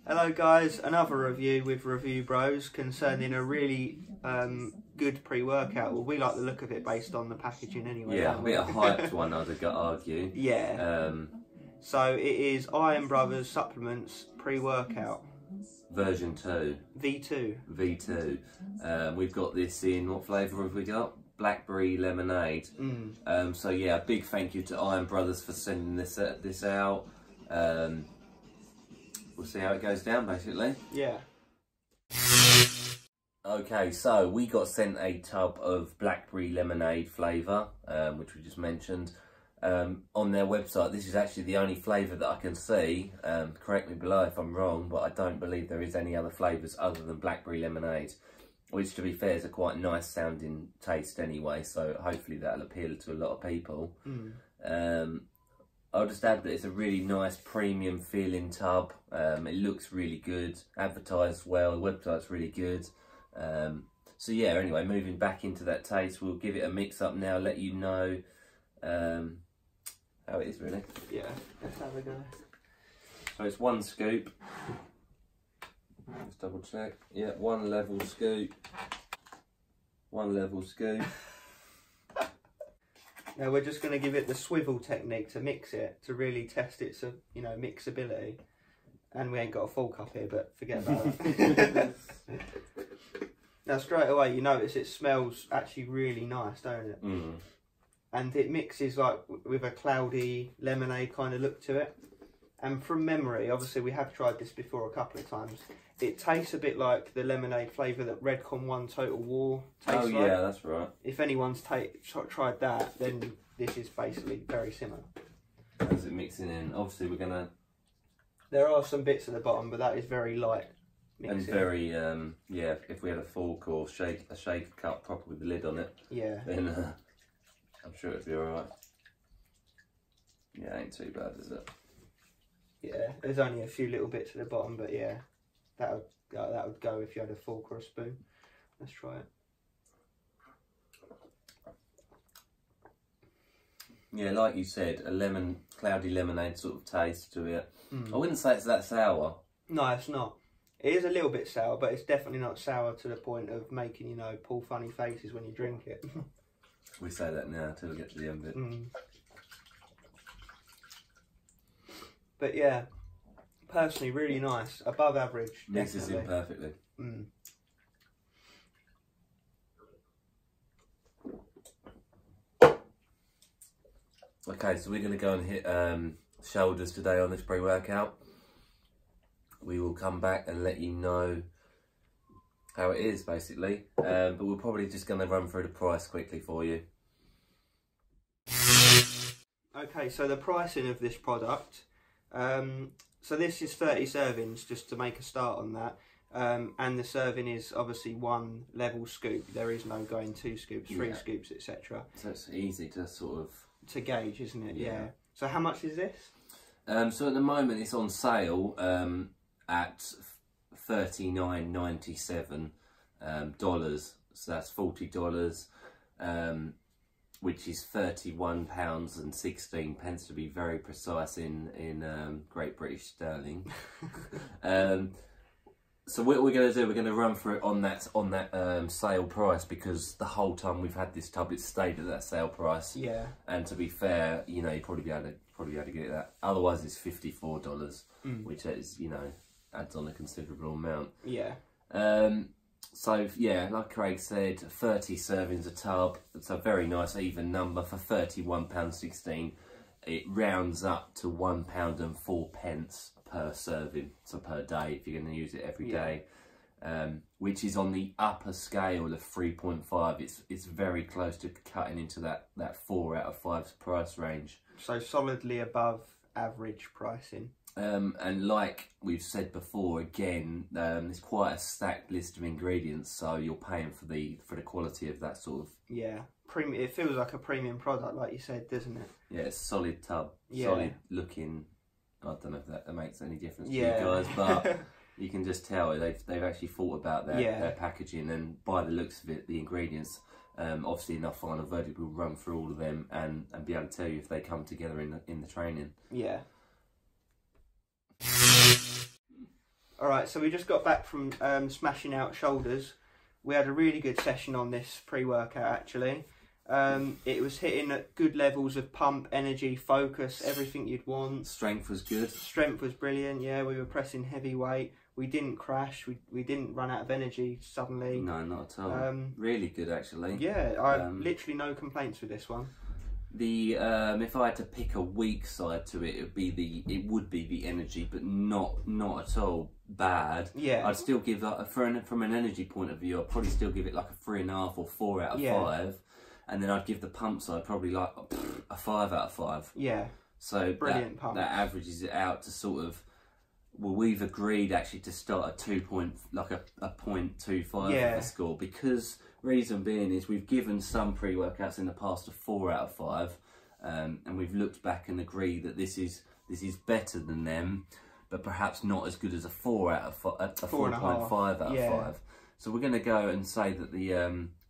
Hello guys, another review with Review Bros concerning a really good pre-workout. Well, we like the look of it based on the packaging anyway. Yeah, a bit of hyped one, I'd argue. Yeah. So it is Iron Brothers Supplements pre-workout. Version 2. V2. V2. We've got this in, what flavour have we got? Blackberry lemonade. So yeah, a big thank you to Iron Brothers for sending this out. We'll see how it goes down, basically. Yeah. Okay, so we got sent a tub of blackberry lemonade flavour, which we just mentioned. On their website, this is actually the only flavour that I can see. Correct me below if I'm wrong, but I don't believe there is any other flavours other than blackberry lemonade, which, to be fair, is a quite nice sounding taste anyway, so hopefully that'll appeal to a lot of people. I'll just add that it's a really nice premium feeling tub. It looks really good, advertised well, the website's really good. So yeah, anyway, moving back into that taste, we'll give it a mix up now, let you know how it is really. Yeah, let's have a go. So it's 1 scoop. Let's double check. Yeah, 1 level scoop. 1 level scoop. Now we're just going to give it the swivel technique to mix it, to really test its, mixability. And we ain't got a full cup here, but forget about that. Now straight away you notice it smells actually really nice, don't it? And it mixes like with a cloudy lemonade kind of look to it. And from memory, obviously we have tried this before a couple of times, it tastes a bit like the lemonade flavour that Redcon 1 Total War tastes like. Oh yeah, that's right. If anyone's tried that, then this is basically very similar. How's it mixing in? Obviously we're going to... There are some bits at the bottom, but that is very light mixing. And very, yeah, if we had a fork or a shaker cup proper with the lid on it, yeah, then I'm sure it'd be alright. Yeah, ain't too bad, is it? Yeah, there's only a few little bits at the bottom, but yeah, that would go if you had a fork or a spoon. Let's try it. Yeah, like you said, a cloudy lemonade sort of taste to it. I wouldn't say it's that sour. No, it's not. It is a little bit sour, but it's definitely not sour to the point of making, pull funny faces when you drink it. We say that now until we get to the end of it. But yeah, personally, really nice. Above average, Mixes in perfectly. Okay, so we're going to go and hit shoulders today on this pre-workout. We will come back and let you know how it is, basically. But we're probably just going to run through the price quickly for you. Okay, so the pricing of this product. So this is 30 servings, just to make a start on that. And the serving is obviously 1 level scoop. There is no going 2 scoops, 3 scoops, etc. So it's easy to sort of... to gauge, isn't it? Yeah. So how much is this? So at the moment it's on sale at $39.97 dollars. So that's $40, which is £31.16 to be very precise in Great British Sterling. So what we're going to do, we're going to run through it on that sale price, because the whole time we've had this tub, it's stayed at that sale price. Yeah. And to be fair, you'd probably be able to get that. Otherwise, it's $54, which is adds on a considerable amount. Yeah. So yeah, like Craig said, 30 servings a tub. It's a very nice even number for £31.16. It rounds up to £1.04 per serving, so per day if you're going to use it every day, which is on the upper scale of 3.5. It's very close to cutting into that 4 out of 5 price range. So solidly above average pricing. And like we've said before, again, there's quite a stacked list of ingredients, so you're paying for the quality of that sort of... Yeah, premium. It feels like a premium product, like you said, doesn't it? Yeah, it's a solid tub, solid looking. I don't know if that makes any difference to you guys, but you can just tell they've actually thought about their packaging, and by the looks of it, the ingredients. Obviously, in our final verdict, we'll run through all of them and be able to tell you if they come together in the training. Yeah. All right, so we just got back from smashing out shoulders. We had a really good session on this pre-workout actually. It was hitting at good levels of pump, energy, focus, everything you'd want. Strength was good. Strength was brilliant, yeah. We were pressing heavy weight. We didn't crash. We didn't run out of energy suddenly. No, not at all. Really good actually. Yeah, I literally no complaints with this one. The if I had to pick a weak side to it, it would be the energy, but not at all bad. Yeah, I'd still give from an energy point of view, I'd probably still give it like a 3.5 or 4 out of 5, and then I'd give the pump side probably like a 5 out of 5. Yeah. So brilliant pump. That averages it out to sort of. Well, we've agreed actually to start at 0.25 for the score, because reason being is we've given some pre-workouts in the past a 4 out of 5, and we've looked back and agreed that this is better than them, but perhaps not as good as a 4 out of 5, a 4.5 out of 5. So we're going to go and say that the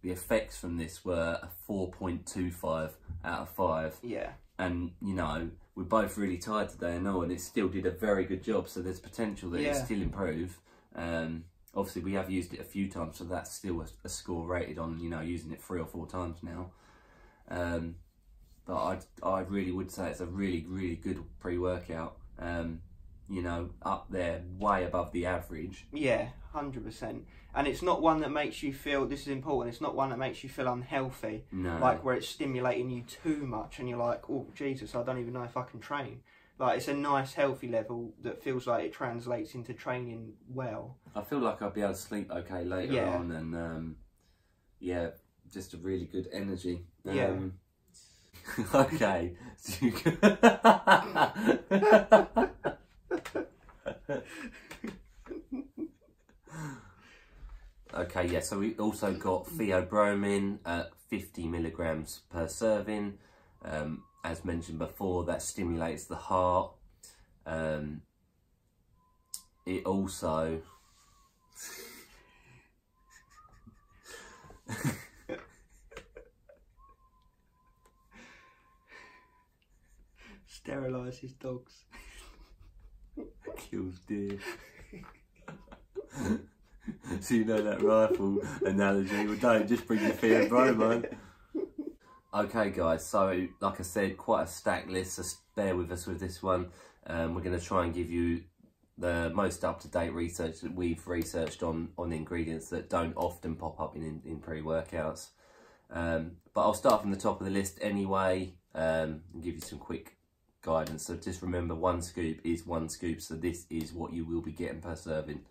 effects from this were a 4.25 out of 5. Yeah. And you know, we're both really tired today, I know, and it still did a very good job. So there's potential that it still improve. Obviously, we have used it a few times, so that's still a score rated on, you know, using it 3 or 4 times now. But I really would say it's a really, really good pre-workout. You know, up there, way above the average. Yeah, 100%. And it's not one that makes you feel, this is important, it's not one that makes you feel unhealthy. No. Like where it's stimulating you too much and you're like, oh, Jesus, I don't even know if I can train. Like, it's a nice, healthy level that feels like it translates into training well. I feel like I'll be able to sleep okay later on, and yeah, just a really good energy. Okay. Okay, yeah, so we also got theobromine at 50 milligrams per serving. As mentioned before, that stimulates the heart. It also sterilises dogs. Kills deer. So you know that rifle analogy. Well, don't just bring your theobromine. Okay, guys. So, like I said, quite a stacked list. So bear with us with this one. We're going to try and give you the most up-to-date research that we've researched on ingredients that don't often pop up in pre-workouts. But I'll start from the top of the list anyway, and give you some quick guidance. So just remember, 1 scoop is 1 scoop. So this is what you will be getting per serving.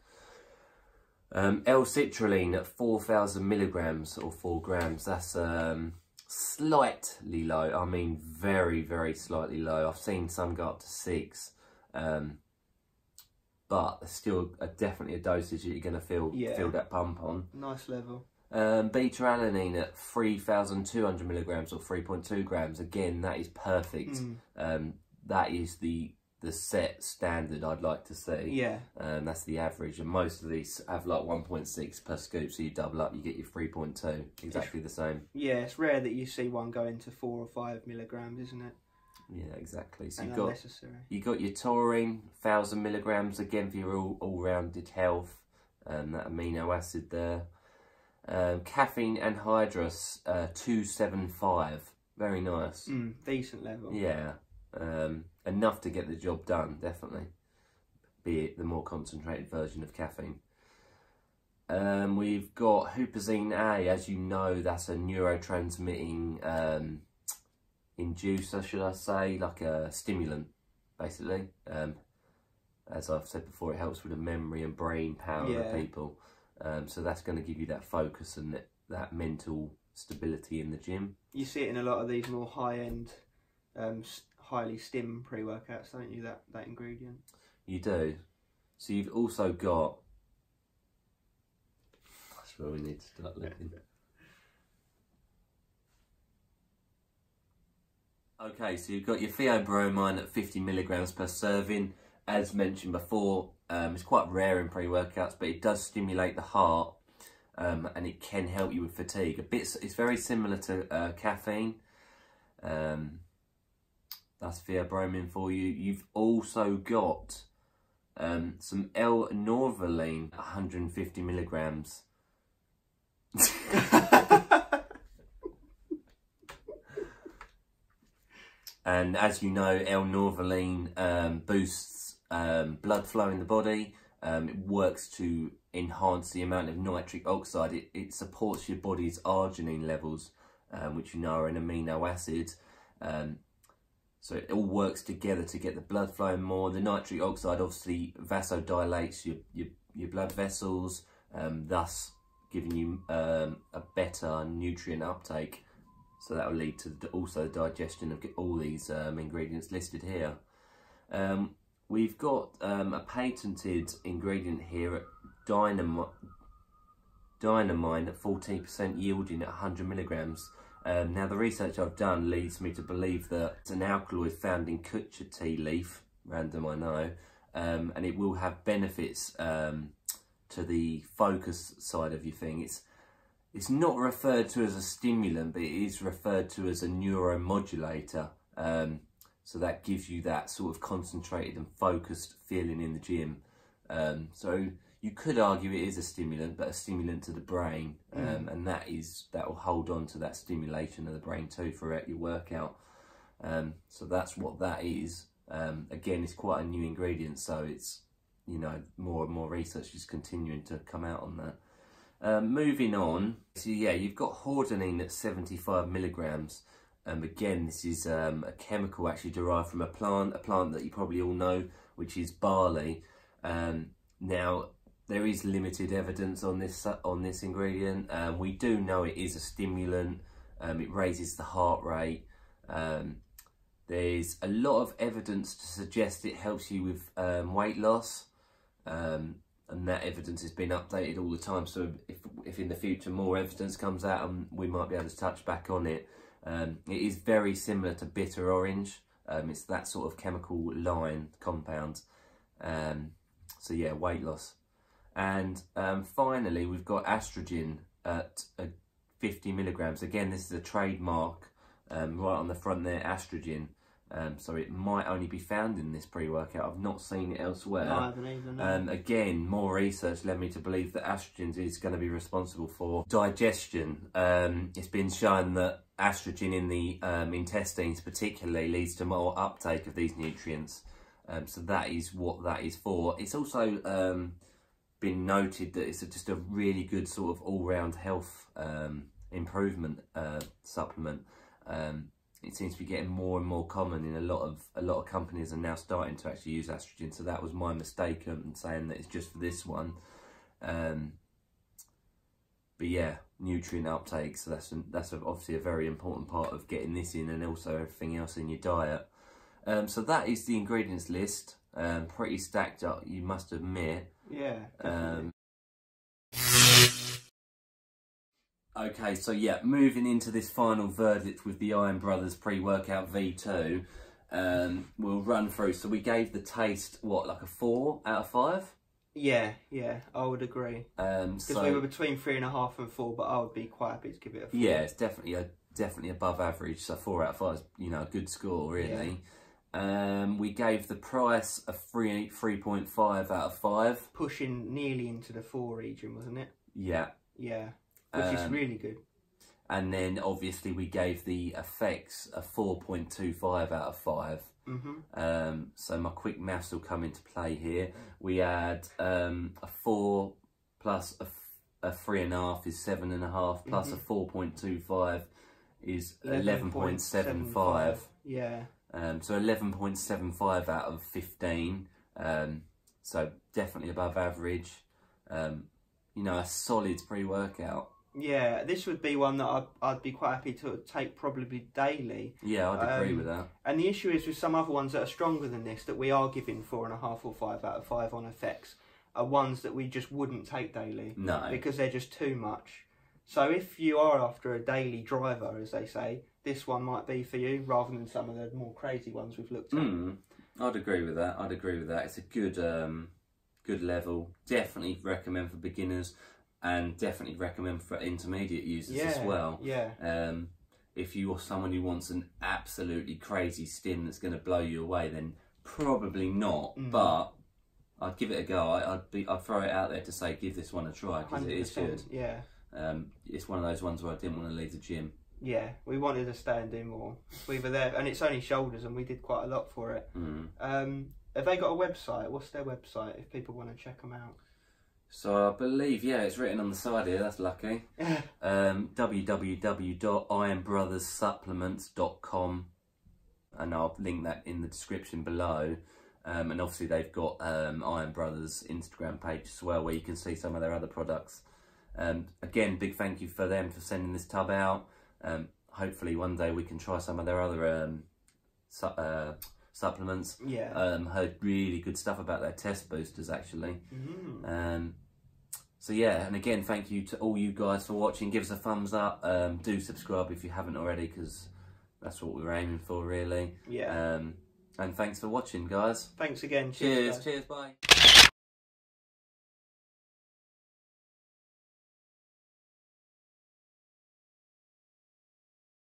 L-citrulline at 4,000 milligrams or 4 grams. That's slightly low. I mean, very, very slightly low. I've seen some go up to 6, but still definitely a dosage that you're going to feel that pump on. Nice level. Beta-alanine at 3,200 milligrams or 3.2 grams. Again, that is perfect. That is the set standard I'd like to see. Yeah. That's the average, and most of these have like 1.6 per scoop, so you double up, you get your 3.2, exactly the same. Yeah, it's rare that you see one go into 4 or 5 milligrams, isn't it? Yeah, exactly. So you got your taurine, 1,000 milligrams, again for your all-rounded health, that amino acid there. Caffeine anhydrous, 275, very nice. Decent level. Yeah. Enough to get the job done, definitely, be it the more concentrated version of caffeine. We've got huperzine A. As you know, that's a neurotransmitting inducer, should I say, like a stimulant, basically. As I've said before, it helps with the memory and brain power of people. So that's going to give you that focus and that mental stability in the gym. You see it in a lot of these more high-end highly stim pre-workouts, don't you, that ingredient? You do. So you've also got, that's where we need to start looking. Okay, so you've got your theobromine at 50 milligrams per serving. As mentioned before, it's quite rare in pre-workouts, but it does stimulate the heart, and it can help you with fatigue. It's very similar to caffeine. That's theobromine for you. You've also got some L-norvaline, 150 milligrams. And as you know, L-norvaline boosts blood flow in the body. It works to enhance the amount of nitric oxide. It supports your body's arginine levels, which you know are an amino acid. So it all works together to get the blood flowing more. The nitric oxide obviously vasodilates your blood vessels, thus giving you a better nutrient uptake. So that will lead to also the digestion of all these ingredients listed here. We've got a patented ingredient here at Dynamine at 14% yielding at 100 milligrams. Now the research I've done leads me to believe that it's an alkaloid found in kucha tea leaf, random I know, and it will have benefits to the focus side of your thing. It's not referred to as a stimulant, but it is referred to as a neuromodulator. So that gives you that sort of concentrated and focused feeling in the gym. So you could argue it is a stimulant, but a stimulant to the brain, and that will hold on to that stimulation of the brain too throughout your workout. So that's what that is. Again, it's quite a new ingredient, so it's, you know, more and more research is continuing to come out on that. Moving on, so yeah, you've got hordenine at 75 milligrams. Again, this is a chemical actually derived from a plant that you probably all know, which is barley. Now, there is limited evidence on this ingredient. We do know it is a stimulant. It raises the heart rate. There's a lot of evidence to suggest it helps you with weight loss. And that evidence has been updated all the time. So if in the future more evidence comes out, we might be able to touch back on it. It is very similar to bitter orange. It's that sort of chemical line compound. So yeah, weight loss. And finally, we've got estrogen at 50 milligrams. Again, this is a trademark right on the front there, estrogen. So it might only be found in this pre-workout. I've not seen it elsewhere. No, I haven't either, no. Again, more research led me to believe that estrogen is going to be responsible for digestion. It's been shown that estrogen in the intestines particularly leads to more uptake of these nutrients. So that is what that is for. It's also been noted that it's just a really good sort of all-round health improvement supplement. It seems to be getting more and more common in a lot of companies are now starting to actually use estrogen. So that was my mistake in saying that it's just for this one. But yeah, nutrient uptake. So that's obviously a very important part of getting this in, and also everything else in your diet. So that is the ingredients list. Pretty stacked up, you must admit. Yeah. Okay, so yeah, moving into this final verdict with the Iron Brothers pre-workout V2, we'll run through. So we gave the taste, what, like a 4 out of 5? Yeah, I would agree. Because we were between 3.5 and 4, but I would be quite happy to give it a 4. Yeah, it's definitely above average. So 4 out of 5 is, you know, a good score, really. Yeah. We gave the price a 3.5 out of 5. Pushing nearly into the 4 region, wasn't it? Yeah. Yeah. Which is really good. And then obviously we gave the effects a 4.25 out of 5. So my quick maths will come into play here. We had a 4 plus a 3.5 is 7.5, plus a 4.25 is 11.75. Yeah. So 11.75 out of 15. So definitely above average. You know, a solid pre-workout. Yeah, this would be one that I'd be quite happy to take probably daily. Yeah, I'd agree with that. And the issue is with some other ones that are stronger than this, that we are giving 4.5 or 5 out of 5 on effects, are ones that we just wouldn't take daily. No. Because they're just too much. So if you are after a daily driver, as they say, this one might be for you, rather than some of the more crazy ones we've looked at. I'd agree with that. It's a good good level. Definitely recommend for beginners. And definitely recommend for intermediate users as well. Yeah. If you're someone who wants an absolutely crazy stim that's going to blow you away, then probably not. But I'd give it a go. I'd throw it out there to say give this one a try because it is good. Yeah. It's one of those ones where I didn't want to leave the gym. Yeah, we wanted to stay and do more. We were there, and it's only shoulders, and we did quite a lot for it. Have they got a website? What's their website if people want to check them out? So I believe, yeah, it's written on the side here. That's lucky. www.ironbrotherssupplements.com, and I'll link that in the description below. And obviously they've got Iron Brothers Instagram page as well, where you can see some of their other products. Again, big thank you for them for sending this tub out. Hopefully one day we can try some of their other supplements. Yeah. Heard really good stuff about their test boosters actually. So yeah, and again, thank you to all you guys for watching. Give us a thumbs up. Do subscribe if you haven't already, because that's what we're aiming for, really. Yeah. And thanks for watching, guys. Thanks again. Cheers. Cheers. Bye.